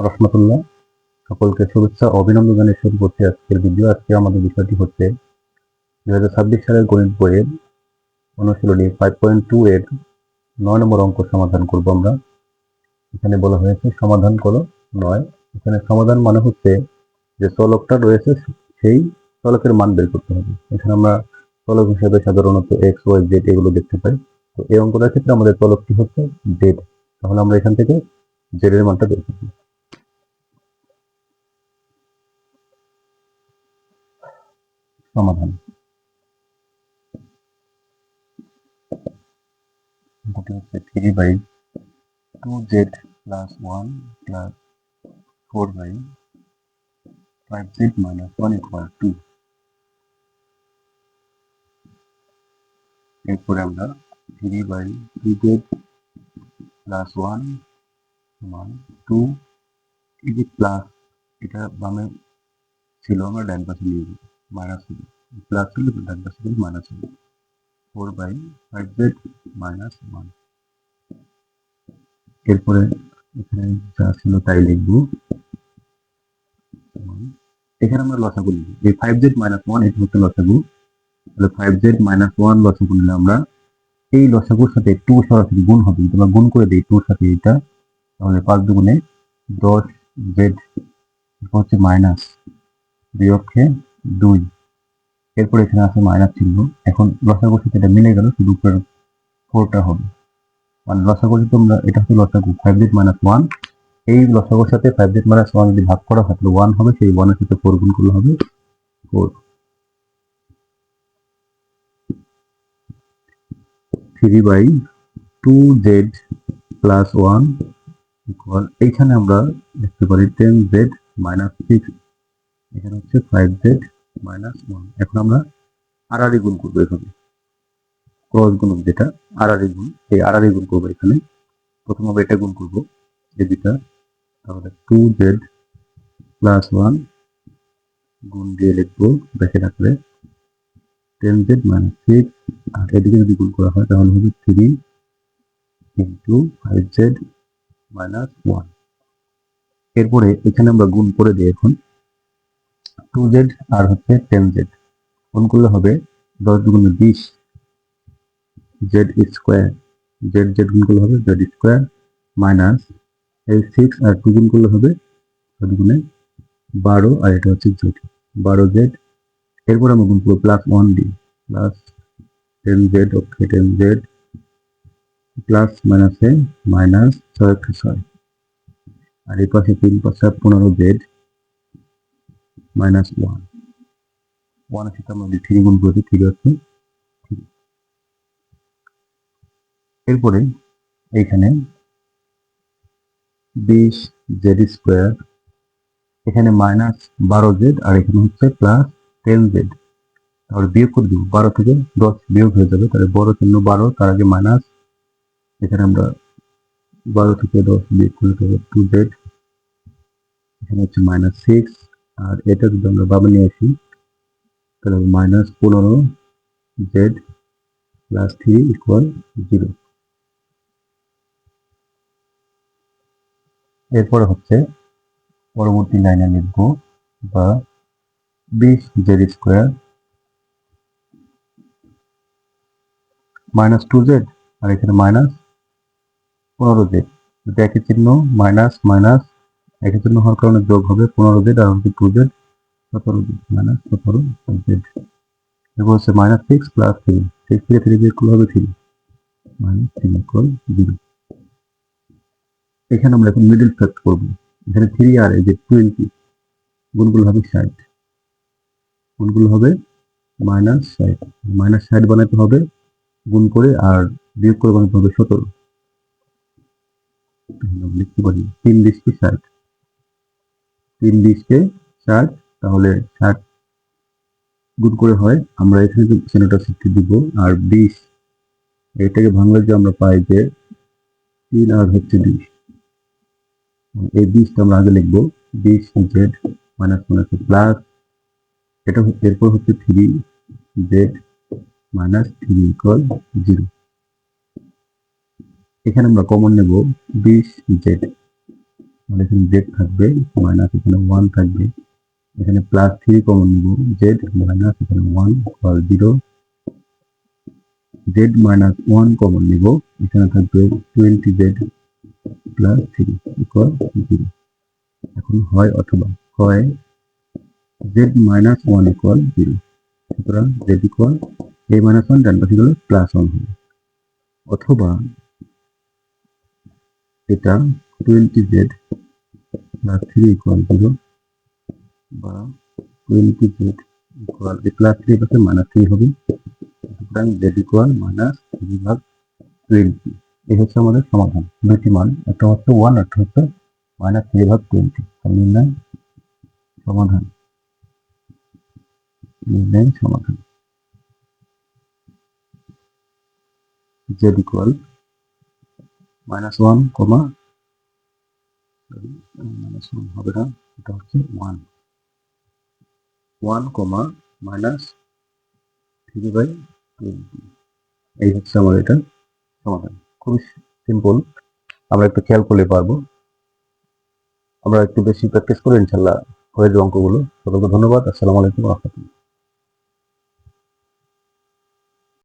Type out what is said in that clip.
রহমতুল্লাহ। সকলকে শুভেচ্ছা ও অভিনন্দন জানিয়ে শুরু করছি আজকের ভিডিও। আজকে আমাদের বিষয়টি হচ্ছে 2026 সালের গণিত বইয়ের অনুশীলনী 5.2 এর 9 নম্বর অঙ্ক সমাধান করব আমরা। এখানে বলা হয়েছে সমাধান করো 9। এখানে সমাধান মানে হচ্ছে যে চলকটা রয়েছে সেই চলকের মান বের করতে হবে। এখানে আমরা চলক হিসেবে সাধারণত এক্স ওয়াই জেড এগুলো দেখতে পাই। তো এই অঙ্কটার ক্ষেত্রে আমাদের চলকটি হচ্ছে জেড। তাহলে আমরা এখান থেকে জেড এর মানটা বের করব। সমাধান হচ্ছে 3/2z plus 1 plus 4/5z minus 1 equal to। এরপরে আমরা 3/2z plus 1 সমান 2 এই যে প্লাস এটা বামে ছিল আমরা ডান পাশে নিয়ে যাবো, মাইনাস হবে, প্লাস ছিল ডান পাশে গেলে মাইনাস হবে, 4/5z minus 1। এরপরে এখানে যা ছিল তাই লিখবো। এখানে আমরা লসাগু লিখব, এই 5z minus 1 এটা হচ্ছে লসাগু। তাহলে 5z minus 1 লসাগু নিলে আমরা এই লসাগুর সাথে 2 সরাসরি গুণ হবে, যদি আমরা গুণ করে দিই 2 সাথে এটা, তাহলে 5 দুগুণে 10z হচ্ছে মাইনাস 2 এরপর এখানে আছে মাইনাস চিহ্ন। এখন লসাগুর সাথে এটা মিলে গেল, শুধু উপরে 4টা হবে, মানে লসাগু যদি আমরা এটা হচ্ছে লসাগু 5z minus 1, এই লসাগুর সাথে 5z minus 1 যদি ভাগ করা হয় তাহলে 1 হবে, সেই 1 এর সাথে 4 গুণ করলে হবে 4। 3/2z plus 1 ইকুয়াল, এইখানে আমরা লিখতে পারি 10z minus 6, এখানে হচ্ছে 5z minus 1। এখন আমরা আড়াআড়ি গুণ করবো, এখানে ক্রস গুণ যেটা আড়াআড়ি গুণ, এই আড়াআড়ি গুণ করবো। এখানে প্রথম হবে এটা গুণ করবো এই দুটা, তাহলে 2z plus 1 গুণ দিয়ে লিখবো ব্র্যাকেট আকারে 10z minus 6, আর এদিকে যদি গুণ করা হয় তাহলে হবে 3 into 5z minus 1। এরপরে এখানে আমরা গুণ করে দিই এখন 2z আর হচ্ছে 10z গুণ করলে হবে 10 দুগুণে 20 z স্কোয়ার, z z গুণ করলে হবে z স্কোয়ার মাইনাস এই 6 আর 2 গুণ করলে হবে 6 দুগুণে 12, আর এটা হচ্ছে z 12z। এরপর আমরা গুণ করবো প্লাস 1 দিয়ে, প্লাস 10z, ওকে 10z প্লাস মাইনাসে মাইনাস 6 আর এই পাশে 3 পাশে 15z মাইনাস 1, 1 এর সাথে আমরা 3 গুণ করে দিই, 3 হচ্ছে 3। এরপরে এইখানে 20z স্কোয়ার, এখানে মাইনাস 12z আর এখানে হচ্ছে প্লাস 10z, তাহলে বিয়োগ করে দিব, 12 থেকে 10 বিয়োগ হয়ে যাবে, তাহলে বড় চিহ্ন 12, তার আগে মাইনাস, এখানে আমরা 12 থেকে 10 বিয়োগ করলে হবে 2z, এখানে হচ্ছে মাইনাস 6, আর এটা যদি আমরা বামে নিয়ে আসি তাহলে মাইনাস 15z প্লাস 3 ইকুয়াল 0। এরপরে হচ্ছে পরবর্তী লাইনে লিখবো বা 20z স্কোয়ার মাইনাস 2z আর এখানে মাইনাস 15z, যদি একই চিহ্ন মাইনাস মাইনাস একই চিহ্ন হওয়ার কারণে যোগ হবে 15z আর হচ্ছে 2z 17z মাইনাস 17z। এরপর হচ্ছে মাইনাস 6 প্লাস 3, 6 থেকে 3 বিয়োগ করলে হবে 3 মাইনাস 3 ইকুয়াল 0। এখানে আমরা এখন মিডল ফ্যাক্ট করবো, এখানে 3 আর এই যে 20 গুণগুলো হবে 60, গুণগুলো হবে -60, -60 বানাতে হবে গুণ করে, আর বিয়োগ করে বানাতে হবে 17। লিখতে পারি 3 20 60, 3 20 60, তাহলে 60 গুণ করে হয়, আমরা এখানে চিহ্নটা সৃষ্টি দিব, আর 20 এটাকে ভাঙলে যে আমরা পাই যে 3 আর হচ্ছে 20, এই 20টা আমরা আগে লিখবো 20z মাইনাস মাইনাস প্লাস, এটা এরপর হচ্ছে 3z মাইনাস 3 ইকুয়াল 0। এখানে আমরা কমন নেব 20z, তাহলে এখানে জেড থাকবে মাইনাস এখানে 1 থাকবে, এখানে প্লাস 3 কমন নিব, জেড মাইনাস এখানে 1 ইকুয়াল 0, জেড মাইনাস 1 কমন নিব, এখানে থাকবে 20z প্লাস 3 ইকুয়াল 0। এখন হয় অথবা, হয় জেড মাইনাস 1 ইকুয়াল 0, সুতরাং জেড ইকুয়াল a মাইনাস 1 ডান পাশে গেলে প্লাস 1 হবে, অথবা এটা 20z প্লাস 3 ইকুয়াল 0, বা 20z ইকুয়াল প্লাস 3 পাশে মাইনাস 3 হবে, সুতরাং জেড ইকুয়াল মাইনাস 3 ভাগ 20। এই হচ্ছে আমাদের সমাধান। দুটি মান, একটা হচ্ছে 1, একটা হচ্ছে মাইনাস 3 ভাগ 20। নির্ণয় সমাধান, নির্ণয় সমাধান। জেড ইকুয়াল মাইনাস 1 কমা মাইনাস 1 হবে না, এটা হচ্ছে 1 কমা মাইনাস 3 বাই 20। এই হচ্ছে আমার এটা সমাধান। খুবই সিম্পল, আমরা একটু খেয়াল করলে পারবো। আমরা একটু বেশি প্র্যাকটিস করে ইনশাল্লাহ হয়ে যাবে অঙ্কগুলো। সকলকে ধন্যবাদ। আসসালামু আলাইকুম ওয়া রাহমাতুল্লাহ।